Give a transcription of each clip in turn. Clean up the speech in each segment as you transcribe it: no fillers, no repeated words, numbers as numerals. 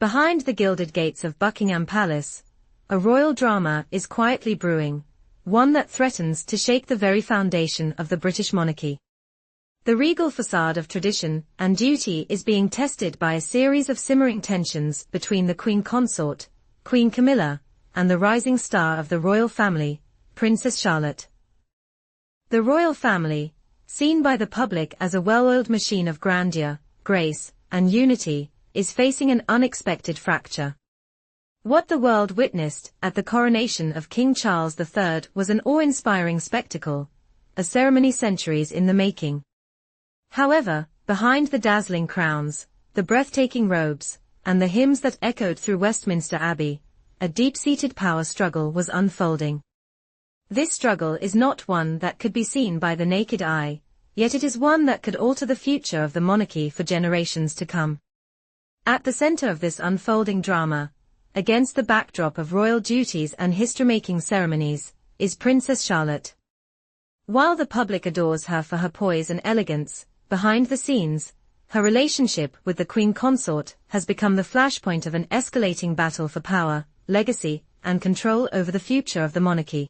Behind the gilded gates of Buckingham Palace, a royal drama is quietly brewing, one that threatens to shake the very foundation of the British monarchy. The regal facade of tradition and duty is being tested by a series of simmering tensions between the Queen Consort, Queen Camilla, and the rising star of the royal family, Princess Charlotte. The royal family, seen by the public as a well-oiled machine of grandeur, grace, and unity, is facing an unexpected fracture. What the world witnessed at the coronation of King Charles III was an awe-inspiring spectacle, a ceremony centuries in the making. However, behind the dazzling crowns, the breathtaking robes, and the hymns that echoed through Westminster Abbey, a deep-seated power struggle was unfolding. This struggle is not one that could be seen by the naked eye, yet it is one that could alter the future of the monarchy for generations to come. At the center of this unfolding drama, against the backdrop of royal duties and history-making ceremonies, is Princess Charlotte. While the public adores her for her poise and elegance, behind the scenes, her relationship with the Queen Consort has become the flashpoint of an escalating battle for power, legacy, and control over the future of the monarchy.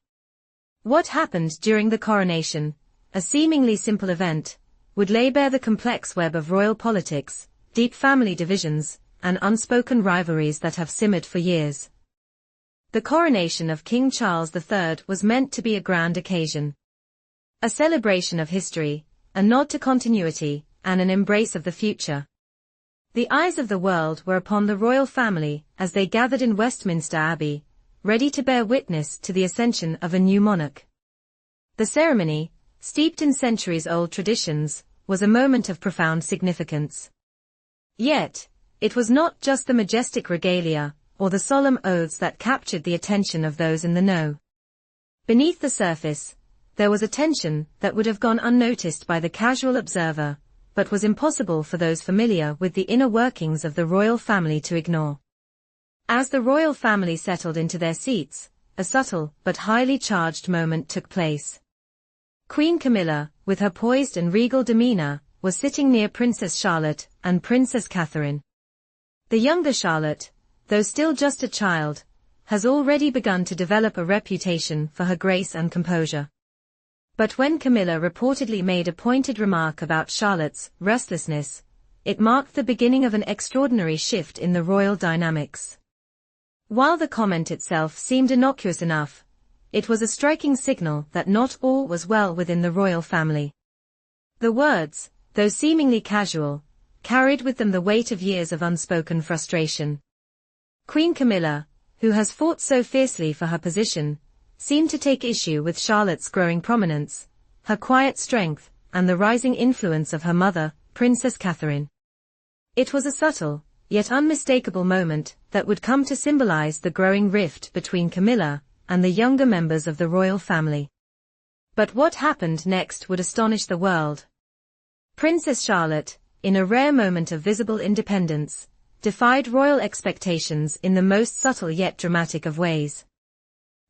What happened during the coronation, a seemingly simple event, would lay bare the complex web of royal politics, deep family divisions, and unspoken rivalries that have simmered for years. The coronation of King Charles III was meant to be a grand occasion. A celebration of history, a nod to continuity, and an embrace of the future. The eyes of the world were upon the royal family as they gathered in Westminster Abbey, ready to bear witness to the ascension of a new monarch. The ceremony, steeped in centuries-old traditions, was a moment of profound significance. Yet, it was not just the majestic regalia, or the solemn oaths that captured the attention of those in the know. Beneath the surface, there was a tension that would have gone unnoticed by the casual observer, but was impossible for those familiar with the inner workings of the royal family to ignore. As the royal family settled into their seats, a subtle but highly charged moment took place. Queen Camilla, with her poised and regal demeanor, was sitting near Princess Charlotte and Princess Keithrin. The younger Charlotte, though still just a child, has already begun to develop a reputation for her grace and composure. But when Camilla reportedly made a pointed remark about Charlotte's restlessness, it marked the beginning of an extraordinary shift in the royal dynamics. While the comment itself seemed innocuous enough, it was a striking signal that not all was well within the royal family. The words, though seemingly casual, carried with them the weight of years of unspoken frustration. Queen Camilla, who has fought so fiercely for her position, seemed to take issue with Charlotte's growing prominence, her quiet strength, and the rising influence of her mother, Princess Keithrin. It was a subtle, yet unmistakable moment that would come to symbolize the growing rift between Camilla and the younger members of the royal family. But what happened next would astonish the world. Princess Charlotte, in a rare moment of visible independence, defied royal expectations in the most subtle yet dramatic of ways.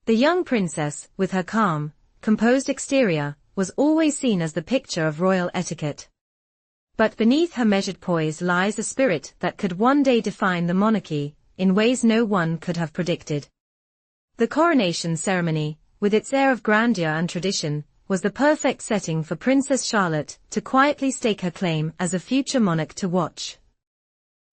The young princess, with her calm, composed exterior, was always seen as the picture of royal etiquette. But beneath her measured poise lies a spirit that could one day define the monarchy, in ways no one could have predicted. The coronation ceremony, with its air of grandeur and tradition, was the perfect setting for Princess Charlotte to quietly stake her claim as a future monarch to watch.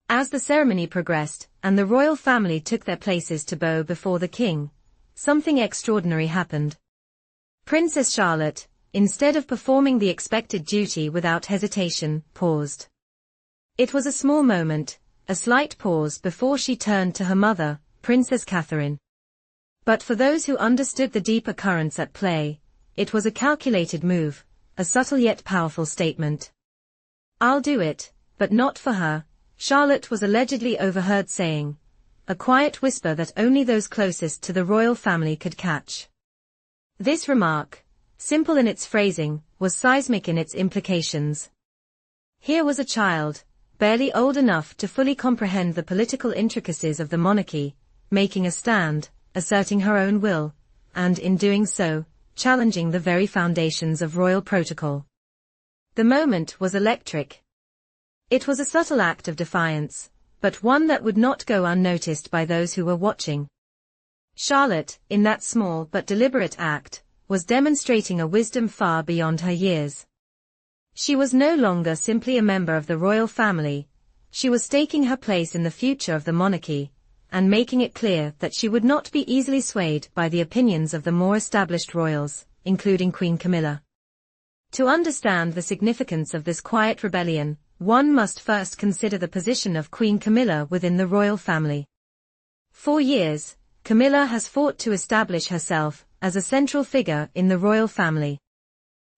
As the ceremony progressed, and the royal family took their places to bow before the king, something extraordinary happened. Princess Charlotte, instead of performing the expected duty without hesitation, paused. It was a small moment, a slight pause before she turned to her mother, Princess Keithrin. But for those who understood the deeper currents at play, it was a calculated move, a subtle yet powerful statement. "I'll do it, but not for her," Charlotte was allegedly overheard saying, a quiet whisper that only those closest to the royal family could catch. This remark, simple in its phrasing, was seismic in its implications. Here was a child, barely old enough to fully comprehend the political intricacies of the monarchy, making a stand, asserting her own will, and in doing so, challenging the very foundations of royal protocol. The moment was electric. It was a subtle act of defiance, but one that would not go unnoticed by those who were watching. Charlotte, in that small but deliberate act, was demonstrating a wisdom far beyond her years. She was no longer simply a member of the royal family, she was staking her place in the future of the monarchy, and making it clear that she would not be easily swayed by the opinions of the more established royals, including Queen Camilla. To understand the significance of this quiet rebellion, one must first consider the position of Queen Camilla within the royal family. For years, Camilla has fought to establish herself as a central figure in the royal family.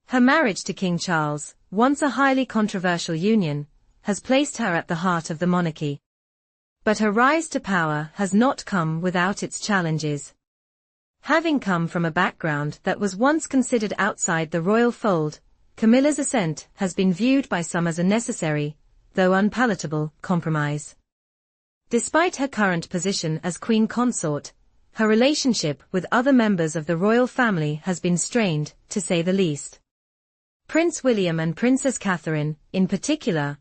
Her marriage to King Charles, once a highly controversial union, has placed her at the heart of the monarchy. But her rise to power has not come without its challenges. Having come from a background that was once considered outside the royal fold, Camilla's ascent has been viewed by some as a necessary, though unpalatable, compromise. Despite her current position as queen consort, her relationship with other members of the royal family has been strained, to say the least. Prince William and Princess Keithrin, in particular,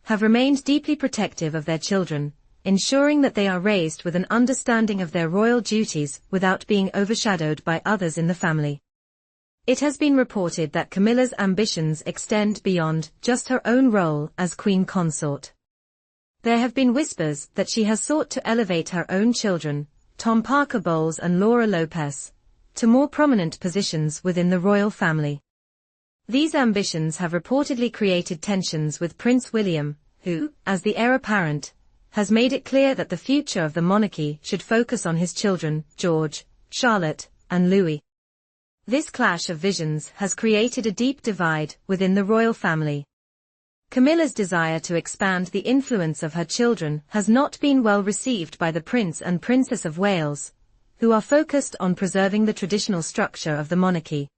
have remained deeply protective of their children, ensuring that they are raised with an understanding of their royal duties without being overshadowed by others in the family. It has been reported that Camilla's ambitions extend beyond just her own role as queen consort. There have been whispers that she has sought to elevate her own children, Tom Parker Bowles and Laura Lopez, to more prominent positions within the royal family. These ambitions have reportedly created tensions with Prince William, who, as the heir apparent, has made it clear that the future of the monarchy should focus on his children, George, Charlotte, and Louis. This clash of visions has created a deep divide within the royal family. Camilla's desire to expand the influence of her children has not been well received by the Prince and Princess of Wales, who are focused on preserving the traditional structure of the monarchy.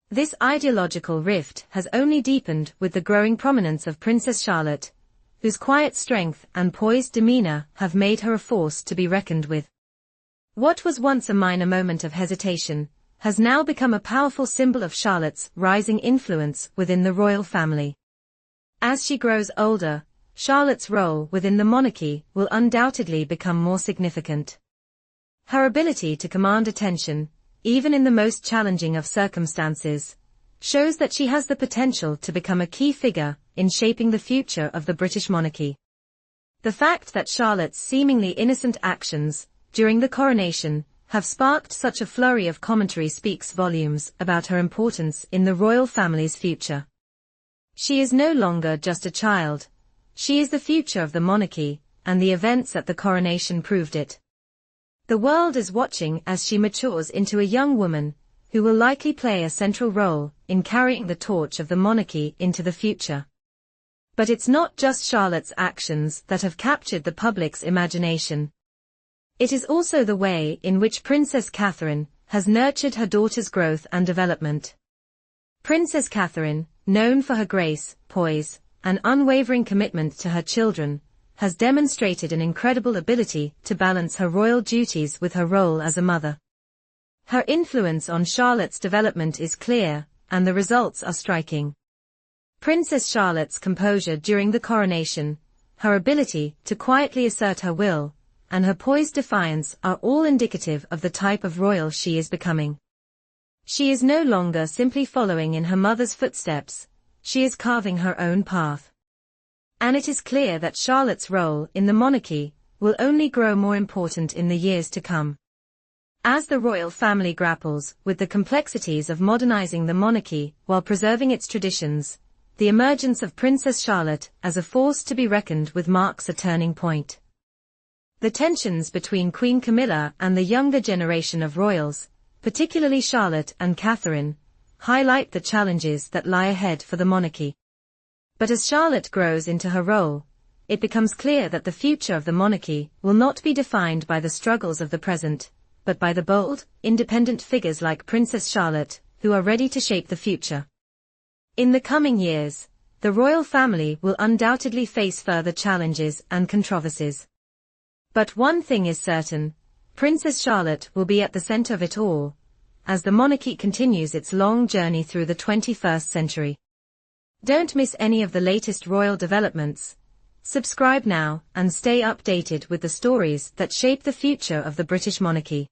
This ideological rift has only deepened with the growing prominence of Princess Charlotte, whose quiet strength and poised demeanor have made her a force to be reckoned with. What was once a minor moment of hesitation has now become a powerful symbol of Charlotte's rising influence within the royal family. As she grows older, Charlotte's role within the monarchy will undoubtedly become more significant. Her ability to command attention, even in the most challenging of circumstances, shows that she has the potential to become a key figure in shaping the future of the British monarchy. The fact that Charlotte's seemingly innocent actions during the coronation have sparked such a flurry of commentary speaks volumes about her importance in the royal family's future. She is no longer just a child, she is the future of the monarchy, and the events at the coronation proved it. The world is watching as she matures into a young woman, who will likely play a central role in carrying the torch of the monarchy into the future. But it's not just Charlotte's actions that have captured the public's imagination. It is also the way in which Princess Keithrin has nurtured her daughter's growth and development. Princess Keithrin, known for her grace, poise, and unwavering commitment to her children, has demonstrated an incredible ability to balance her royal duties with her role as a mother. Her influence on Charlotte's development is clear, and the results are striking. Princess Charlotte's composure during the coronation, her ability to quietly assert her will, and her poised defiance are all indicative of the type of royal she is becoming. She is no longer simply following in her mother's footsteps, she is carving her own path. And it is clear that Charlotte's role in the monarchy will only grow more important in the years to come. As the royal family grapples with the complexities of modernizing the monarchy while preserving its traditions, the emergence of Princess Charlotte as a force to be reckoned with marks a turning point. The tensions between Queen Camilla and the younger generation of royals, particularly Charlotte and Keithrin, highlight the challenges that lie ahead for the monarchy. But as Charlotte grows into her role, it becomes clear that the future of the monarchy will not be defined by the struggles of the present, but by the bold, independent figures like Princess Charlotte, who are ready to shape the future. In the coming years, the royal family will undoubtedly face further challenges and controversies. But one thing is certain, Princess Charlotte will be at the center of it all, as the monarchy continues its long journey through the 21st century. Don't miss any of the latest royal developments. Subscribe now and stay updated with the stories that shape the future of the British monarchy.